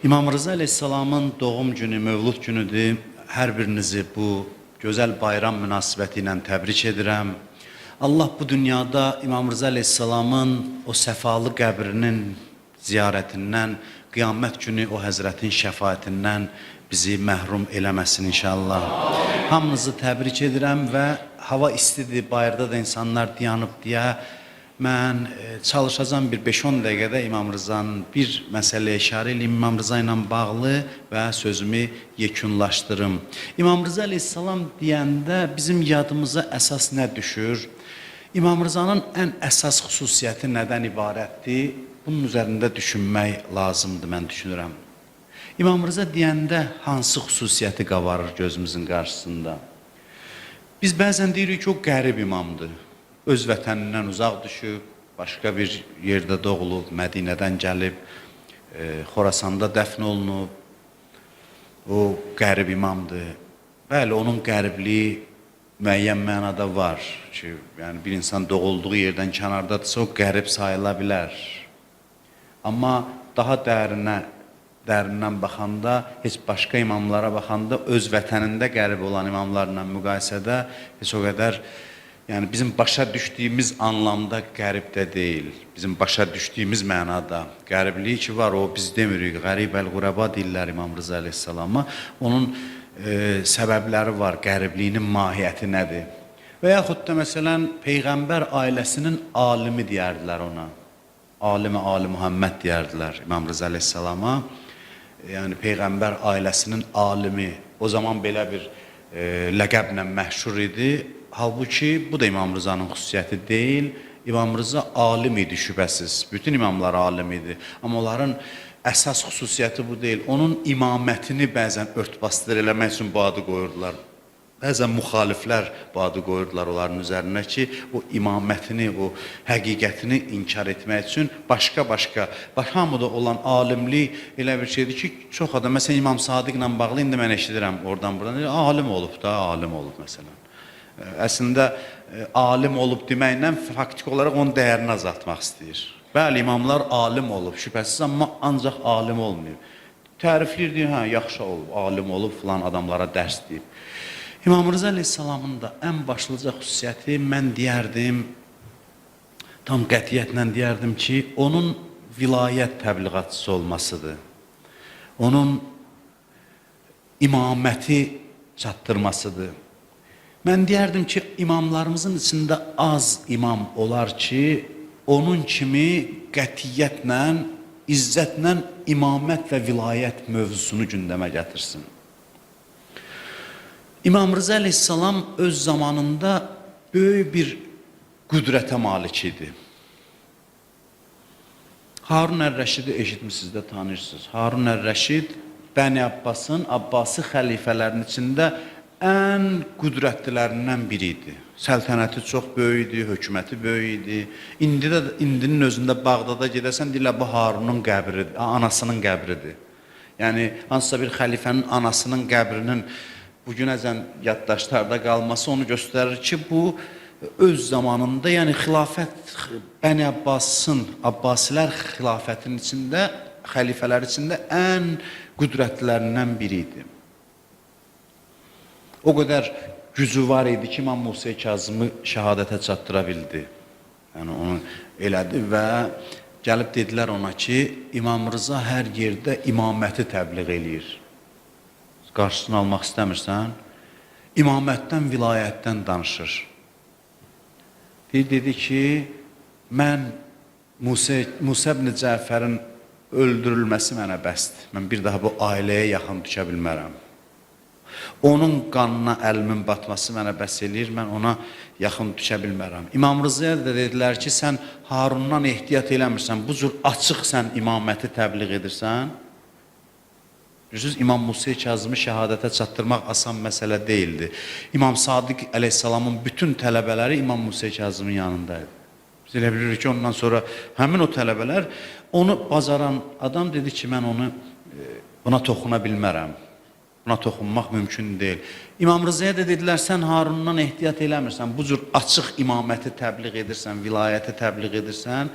İmam Rıza Aleyhisselamın doğum günü, mövlud günüdür. Hər birinizi bu gözəl bayram münasibəti ilə təbrik edirəm. Allah bu dünyada İmam Rıza Aleyhisselamın o səfalı qəbrinin ziyarətindən, qiyamət günü o həzrətin şəfaətindən bizi məhrum eləməsin inşallah. Hamınızı təbrik edirəm və hava istidir, bayırda da insanlar dayanıb deyə mən çalışacağım bir 5-10 dəqiqədə İmam Rıza'nın bir məsələyə işarə edeyim, İmam Rıza ilə bağlı və sözümü yekunlaşdırım. İmam Rıza Aleyhisselam deyəndə bizim yadımıza əsas nə düşür? İmam Rıza'nın ən əsas xüsusiyyəti nədən ibarətdir? Bunun üzərində düşünmək lazımdır, mən düşünürəm. İmam Rıza deyəndə hansı xüsusiyyəti qabarır gözümüzün qarşısında? Biz bəzən deyirik ki, o qərib imamdır. Öz vətənindən uzaq düşüb, başqa bir yerdə doğulub, Mədinədən gəlib, Xorasanda dəfn olunub. O qərib imamdır. Bəli, onun qəribliyi müəyyən mənada var ki, yəni bir insan doğulduğu yerdən kənardadırsa, o qərib sayıla bilər. Amma daha dərindən baxanda, heç başqa imamlara baxanda, öz vətənində qərib olan imamlarla müqayisədə heç o qədər, yəni bizim başa düşdüyümüz anlamda qərib də deyil. Bizim başa düşdüyümüz mənada qəribliyi ki var, o biz demirik, qərib əl-qurəba deyirlər İmam Rıza Aleyhisselama. Onun səbəbləri var, qəribliyinin mahiyyəti nədir? Və yaxud da məsələn, Peyğəmbər ailəsinin alimi deyərdilər ona. Alimi Ali Muhammed deyərdilər İmam Rıza Aleyhisselama. Yəni Peyğəmbər ailəsinin alimi o zaman belə bir ləqəblə məşhur idi. Halbuki bu da İmam Rıza'nın xüsusiyyəti deyil. İmam Rıza alim idi şübhəsiz. Bütün imamlar alim idi. Amma onların əsas xüsusiyyəti bu deyil. Onun imamətini bəzən örtbasdır eləmək üçün bu adı qoyurdular. Bəzən müxaliflər bu adı qoyurdular onların üzərinə ki, o imamətini, o həqiqətini inkar etmək üçün başqa-başqa, hamıda olan alimlik elə bir şeydir ki, çox adam, məsələn İmam Sadiqlə bağlı indi mən eşidirəm oradan-buradan, alim olub da, alim olub məsələn. Əslində, alim olub deməklə faktik olaraq onun dəyərini azaltmaq istəyir. Bəli, imamlar alim olub, şübhəsiz, amma ancaq alim olmayıb. Tərifləyir, deyir, hə, yaxşı olub, alim olub, filan adamlara dərs deyib. İmam Rıza Aleyhisselamın da ən başlıca xüsusiyyəti mən deyərdim, tam qətiyyətlə deyərdim ki, onun vilayət təbliğatçısı olmasıdır. Onun imaməti çatdırmasıdır. Mən deyərdim ki, imamlarımızın içində az imam olar ki, onun kimi qətiyyətlə, izzətlə imamət və vilayət mövzusunu gündəmə gətirsin. İmam Rıza Aleyhisselam öz zamanında böyük bir qüdrətə malik idi. Harun Ər-Rəşidi eşitmişsiniz də tanıyırsınız. Harun Ər-Rəşid Bəni Abbasın, Abbasi xəlifələrin içində ən qüdrətlilərindən biri idi. Səltənəti çox böyük idi, hökuməti böyük idi. İndinin özündə Bağdada gedəsən, deyirlər, bu Harunun qəbridir, anasının qəbridir. Yəni, hansısa bir xəlifənin anasının qəbrinin bugünəcən yaddaşlarda qalması onu göstərir ki, bu öz zamanında, yəni xilafət Bəni Abbasın, Abbasilər xilafətinin içində, xəlifələr içində ən qüdrətlilərindən biri idi. O qədər gücü var idi ki, İmam Musa Kazımı şəhadətə çatdıra bildi. Yəni, onu elədi və gəlib dedilər ona ki, İmam Rıza hər yerdə imaməti təbliğ eləyir. Qarşısını almaq istəmirsən, imamətdən, vilayətdən danışır. Dedi ki, mən Musa ibn Cəfərin öldürülməsi mənə bəsdir. Mən bir daha bu ailəyə yaxın düşə bilmərəm. Onun qanına əlimin batması mənə bəs eləyir, mən ona yaxın düşə bilmərəm. İmam Rıza'ya da dedilər ki, sən Harundan ehtiyat eləmirsən, bu cür açıq sən imaməti təbliğ edirsən. Bilirsiniz, İmam Musa Kazımı şəhadətə çatdırmaq asan məsələ deyildi. İmam Sadiq Aleyhisselamın bütün tələbələri İmam Musa Kazımın yanındaydı. Biz elə bilirik ki, ondan sonra həmin o tələbələr onu bacaran adam dedi ki, mən ona toxuna bilmərəm. Buna toxunmaq mümkün deyil. İmam Rıza'ya da dedilər, sən Harundan ehtiyat eləmirsən, bu cür açıq imaməti təbliğ edirsən, vilayəti təbliğ edirsən.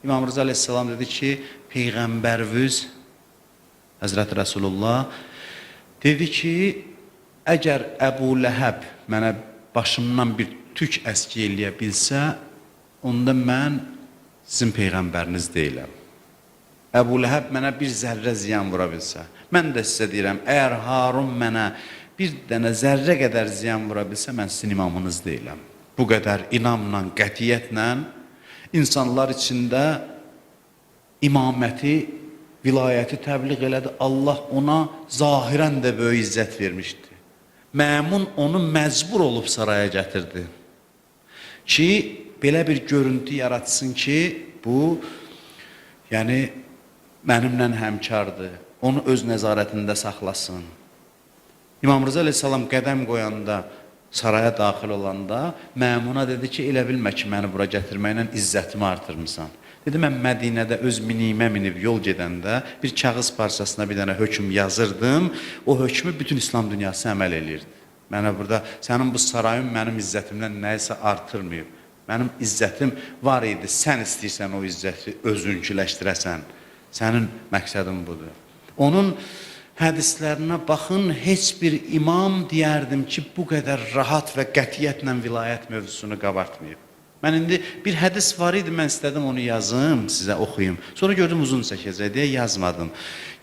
İmam Rıza Aleyhisselam dedi ki, Peyğəmbərvüz Həzrət Rəsulullah dedi ki, əgər Əbu Ləhəb mənə başımdan bir tük əski eləyə bilsə, onda mən sizin peyğəmbəriniz deyiləm. Əbu Ləhəb mənə bir zərrə ziyan vura bilsə, mən də sizə deyirəm, əgər Harun mənə bir dənə zərrə qədər ziyan vura bilsə, mən sizin imamınız deyiləm. Bu qədər inamla, qətiyyətlə insanlar içində imaməti, vilayəti təbliğ elədi. Allah ona zahirən də böyük izzət vermişdi. Məmun onu məcbur olub saraya gətirdi ki, belə bir görüntü yaratsın ki, bu, yəni, mənimlə həmkardır, onu öz nəzarətində saxlasın. İmam Rıza əleyhissalam qədəm qoyanda, saraya daxil olanda, məmuna dedi ki, elə bilmə ki, məni bura gətirməklə izzətimi artırmısan. Dedi, mən Mədinədə öz minimə minib yol gedəndə bir kağız parçasına bir dənə hökm yazırdım, o hökmü bütün İslam dünyası əməl eləyirdi. Mənə burada, sənin bu sarayın mənim izzətimdən nəyisə artırmayıb. Mənim izzətim var idi, sən istəyirsən o izzəti özünküləşdirəsən. Sənin məqsədin budur. Onun hədislərinə baxın, heç bir imam deyərdim ki, bu qədər rahat və qətiyyətlə vilayət mövzusunu qabartmayıb. Mən indi bir hədis var idi, mən istədim onu yazım, sizə oxuyum. Sonra gördüm uzun çəkəcək deyə yazmadım.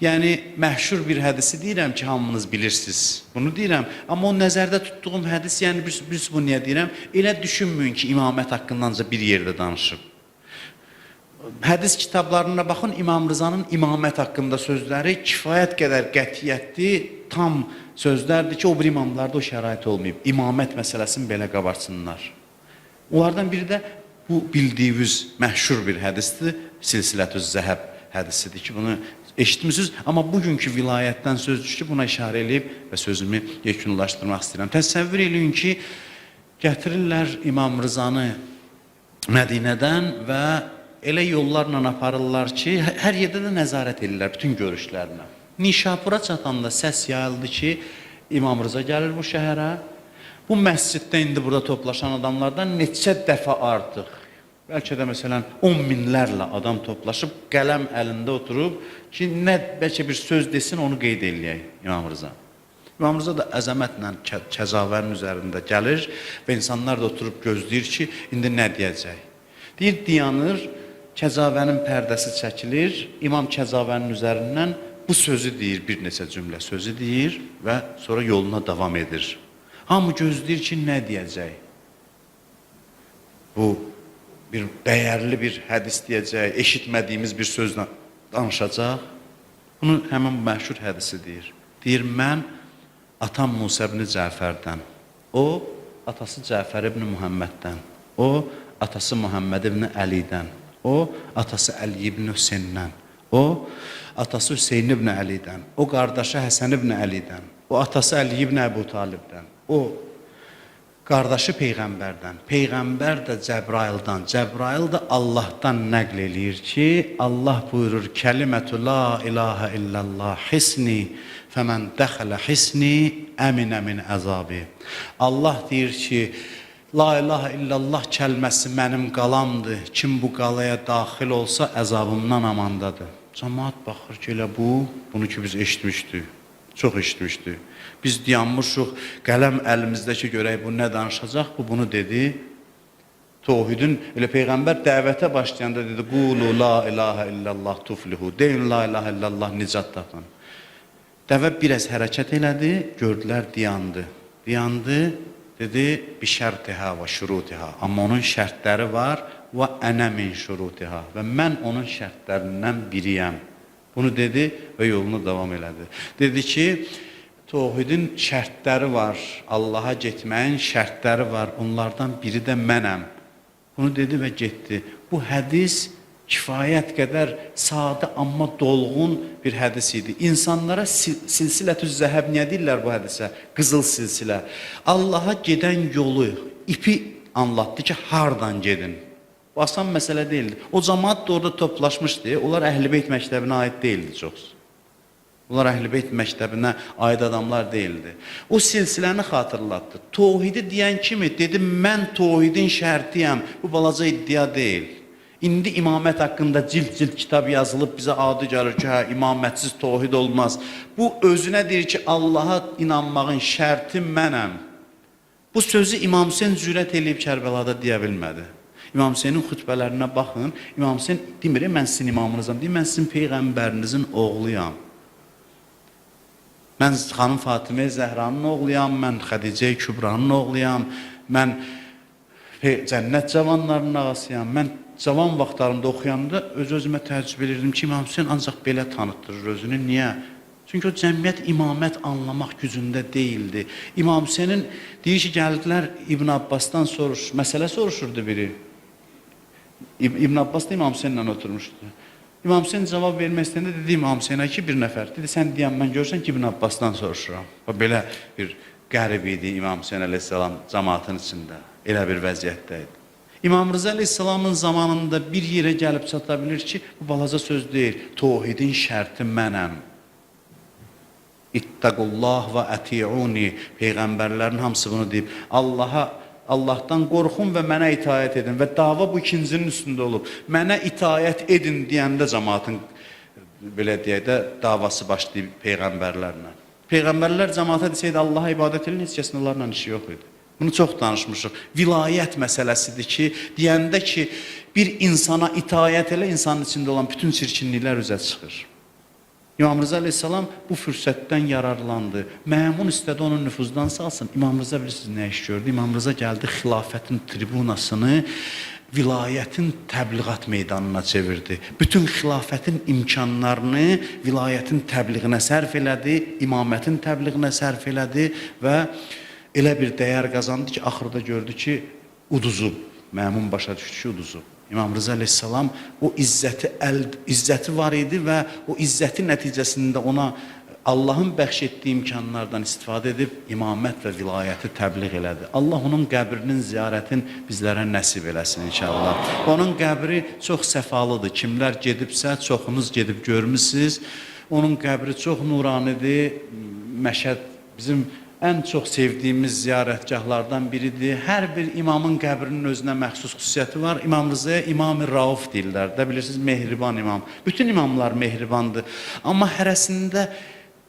Yəni, məşhur bir hədisi deyirəm ki, hamınız bilirsiniz. Bunu deyirəm, amma o nəzərdə tutduğum hədis, yəni bir bu niyə deyirəm? Elə düşünməyin ki, imamət haqqındanca bir yerdə danışıb. Hədis kitablarına baxın, İmam Rızanın imamət haqqında sözləri kifayət qədər qətiyyətli, tam sözlərdir ki, o bir imamlarda o şərait olmayıb. İmamət məsələsini belə qabarsınlar. Onlardan biri də bu bildiyiniz məşhur bir hədisdir, Silsilətüz Zəhəb hədisidir ki, bunu eşitmişsiniz, amma bugünkü vilayətdən söz düşdü, buna işarə edib və sözümü yekunlaşdırmaq istəyirəm. Təsəvvür eləyin ki, gətirirlər İmam Rızanı Mədinədən və elə yollarla aparırlar ki, hər yerdə də nəzarət edirlər bütün görüşlərinə. Nişapura çatanda səs yayıldı ki, İmam Rıza gəlir bu şəhərə. Bu məsciddə indi burada toplaşan adamlardan neçə dəfə artıq, bəlkə də məsələn 10 minlərlə adam toplaşıb, qələm əlində oturub ki, bəlkə bir söz desin, onu qeyd eləyək İmam Rıza. İmam Rıza da əzəmətlə Kəzavərin üzərində gəlir və insanlar da oturub gözləyir ki, indi nə deyəcək. Deyir, dayanır, Kəzavənin pərdəsi çəkilir, İmam Kəzavənin üzərindən bu sözü deyir, bir neçə cümlə sözü deyir və sonra yoluna davam edir. Hamı gözləyir ki, nə deyəcək? Bu, bir dəyərli bir hədis deyəcək, eşitmədiyimiz bir sözlə danışacaq. Bunu həmin məşhur hədisi deyir. Deyir, mən atam Musa ibn Cəfərdən, o, atası Cəfər ibn Muhamməddən, o, atası Muhammed ibn Əlidən, o, atası Əli ibn Hüseyndən, o, atası Hüseyin ibn Əlidən, o, qardaşı Həsən ibn Əlidən, o, atası Əli ibn Əbu Talibdən, o, qardaşı Peyğəmbərdən, Peyğəmbər də Cəbraildən, Cəbrail də Allahdan nəql eləyir ki, Allah buyurur, kəlimətü la ilahə illallah hisni, fəmən dəxələ hisni, əminə min əzabi. Allah deyir ki, la ilahə illallah kəlməsi mənim qalamdır, kim bu qalaya daxil olsa əzabımdan amandadır. Cəmaat baxır ki, elə bunu ki biz eşitmişdik, çox eşitmişdik. Biz dayanmışıq, qələm əlimizdəki görək bu nə danışacaq, bu bunu dedi. Tohidin, elə Peyğəmbər dəvətə başlayanda dedi, qulu la ilahə illallah tuflihu, deyin la ilahə illallah nicat tapın. Dəvə biraz hərəkət elədi, gördülər, dayandı. Dayandı, dedi, bi şərtihə və şurutihə, amma onun şərtləri var və ənə min şurutihə və mən onun şərtlərindən biriyəm. Bunu dedi və yolunu davam elədi. Dedi ki, Tohidin şərtləri var, Allaha getməyin şərtləri var, onlardan biri də mənəm. Bunu dedi və getdi. Bu hədis kifayət qədər sadə, amma dolğun bir hədis idi. İnsanlara silsilətü zəhəb niyə deyirlər bu hədisə? Qızıl silsilə. Allaha gedən yolu, ipi anlatdı ki, hardan gedin. Bu asan məsələ deyildi. O cəmaat da orada toplaşmışdı. Onlar Əhl-i-Beyt məktəbinə aid deyildi çox. Onlar Əhl-i-Beyt məktəbinə aid adamlar deyildi. O silsiləni xatırlatdı. Tohidi deyən kimi dedi, mən tohidin şərtiyəm. Bu balaca iddia deyil. İndi imamət haqqında cild kitab yazılıb bizə adı gəlir ki, hə, imamətsiz tohid olmaz. Bu özünə deyir ki, Allaha inanmağın şərti mənəm. Bu sözü İmam Hüseyn cürət eləyib Kərbəlada deyə bilmədi. İmam Hüseynin xütbələrinə baxın. İmam Hüseyn demir, mən sizin imamınızam, deyir, mən sizin peyğəmbərinizin oğluyam. Mən xanım Fatimə Zəhranın oğluyam, mən Xədicə Kübranın oğluyam, mən cənnət cavanlarının ağasıyam. Mən cavan vaxtlarımda oxuyanda öz-özümə təəccüb edirdim ki, İmam Hüseyn ancaq belə tanıtdırır özünü. Niyə? Çünki o cəmiyyət imamət anlamaq gücündə deyildi. İmam Hüseynin deyir ki, gəldilər İbn Abbasdan məsələ soruşurdu biri. İbn Abbas da İmam Hüseynlə oturmuşdu. İmam Hüseyn cavab vermək istəyəndə dedi İmam Hüseynə ki, bir nəfər. Dedi, sən deyən mən görürsən ki, İbn Abbasdan soruşuram. Belə bir qərib idi İmam Hüseyn əleyhissalam cəmaatın içində. Elə bir vəziyyətdə idi. İmam Rıza əleyhissalamın zamanında bir yerə gəlib çata bilir ki, bu balaca söz deyil. Tohidin şərti mənəm. İttəqullah və əti'uni. Peyğəmbərlərin hamısı bunu deyib. Allahdan qorxun və mənə itaət edin. Və dava bu ikincinin üstündə olub. Mənə itaət edin deyəndə cəmaatın belə deyək də davası başlayıb peyğəmbərlərlə. Peyğəmbərlər cəmaata desəydi Allaha ibadət edin, heç kəsin onlarla işi yox idi. Bunu çox danışmışıq. Vilayət məsələsidir ki, deyəndə ki, bir insana itaət elə insanın içində olan bütün çirkinliklər üzə çıxır. İmam Rıza əleyhissalam bu fürsətdən yararlandı. Məmun istədi onun nüfuzdan salsın. İmam Rıza bilirsiniz nə iş gördü? İmam Rıza gəldi xilafətin tribunasını vilayətin təbliğat meydanına çevirdi. Bütün xilafətin imkanlarını vilayətin təbliğinə sərf elədi, imamətin təbliğinə sərf elədi və elə bir dəyər qazandı ki, axırda gördü ki, uduzub. Məmun başa düşdü ki, uduzub. İmam Rıza əleyhissalam o izzəti var idi və o izzəti nəticəsində ona Allahın bəxş etdiyi imkanlardan istifadə edib imamət və vilayəti təbliğ elədi. Allah onun qəbrinin ziyarətini bizlərə nəsib eləsin inşallah. Onun qəbri çox səfalıdır. Kimlər gedibsə, çoxunuz gedib görmüsünüz. Onun qəbri çox nuranidir. Məşəd bizim ən çox sevdiyimiz ziyarətgahlardan biridir. Hər bir imamın qəbrinin özünə məxsus xüsusiyyəti var. İmam Rıza'ya İmam-ı Rauf deyirlər. Də bilirsiniz, mehriban imam. Bütün imamlar mehribandır. Amma hərəsində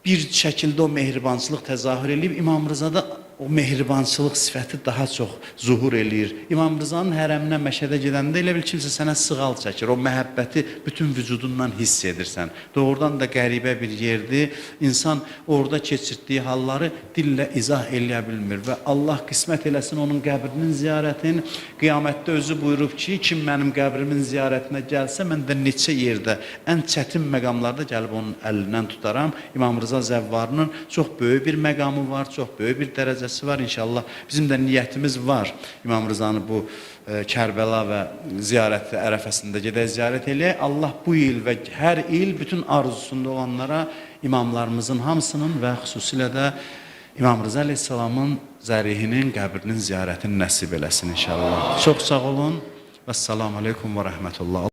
bir şəkildə o mehribançılıq təzahür edib. İmam Rıza'da o mehribançılıq sifəti daha çox zuhur eləyir. İmam Rıza'nın hərəminə Məşədə gedəndə elə bil kimsə sənə sığal çəkir. O məhəbbəti bütün vücudundan hiss edirsən. Doğrudan da qəribə bir yerdir. İnsan orada keçirdiyi halları dillə izah eləyə bilmir. Və Allah qismət eləsin onun qəbrinin ziyarətini. Qiyamətdə özü buyurub ki, kim mənim qəbrimin ziyarətinə gəlsə, mən də neçə yerdə, ən çətin məqamlarda gəlib onun əlindən tutaram. İmam Rıza Zəvvarının çox böyük bir məqamı var, çox böyük bir dərəcəsi var inşallah. Bizim də niyyətimiz var İmam Rıza'nı bu Kərbəla və ziyarəti ərəfəsində gedək ziyarət eləyək. Allah bu il və hər il bütün arzusunda olanlara imamlarımızın hamısının və xüsusilə də İmam Rıza əleyhissalamın zərihinin qəbrinin ziyarətini nəsib eləsin inşallah. Çox sağ olun. Vəssalamu aleykum və rəhmətullah.